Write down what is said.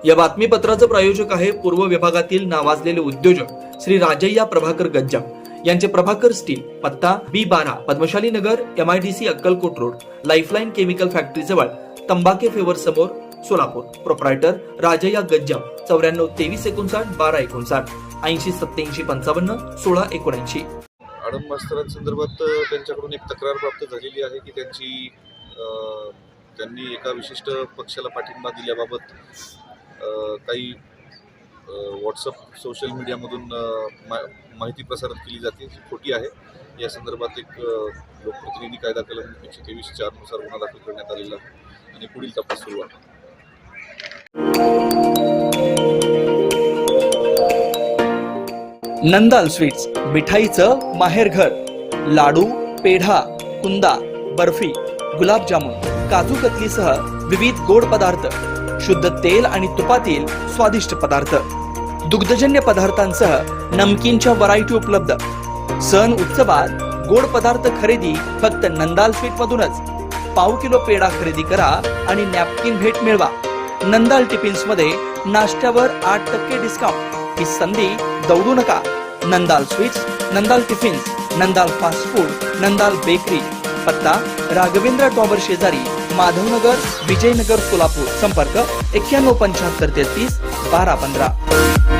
या बातमीपत्राचं प्रायोजक आहे पूर्व विभागातील नावाजलेले उद्योजक श्री राजय्या प्रभाकर गज्जाम यांचे प्रभाकर स्टील, पत्ता B12 पद्मशाली नगर, MIDC Akkalkot road, lifeline chemical factory जवळ, तंबाके फेवर समोर, सोलापूर. प्रोप्रायटर राजय्या गज्जाम 94 23 59 12 59 80 87 55 16 79. आडम मास्तरांसंदर्भात त्यांच्याकडून एक तक्रार प्राप्त झालेली आहे की त्यांनी एका विशिष्ट पक्षाला पाठिंबा दिल्याबाबत काही व्हॉट्सअप सोशल मीडियामधून माहिती प्रसारित केली जाते, जी खोटी आहे. या संदर्भात एक लोकप्रतिनिधी कायदा कलम 123(4) नुसार गुन्हा दाखल करण्यात आलेला आहे आणि पुढील तपास सुरू आहे. नंदाल स्वीट्स, मिठाईचं माहेरघर. लाडू, पेढा, कुंदा, बर्फी, गुलाबजामुन, काजू कतलीसह विविध गोड पदार्थ, शुद्ध तेल आणि तुपातील स्वादिष्ट पदार्थ, दुग्धजन्य पदार्थांसह नमकीनच्या व्हरायटी उपलब्ध. सण उत्सवात गोड पदार्थ खरेदी फक्त नंदाल स्वीट मधूनच. पाव किलो पेढा खरेदी करा आणि नॅपकिन भेट मिळवा. नंदाल टिफिन्स मध्ये नाश्त्यावर 8% डिस्काउंट. ही संधी दौडू नका. Nandal sweets, Nandal tiffins, Nandal fast food, Nandal bakery. पत्ता राघवेंद्र टॉवर शेजारी, माधवनगर, विजयनगर, सोलापूर. संपर्क 91 75 33 12 15.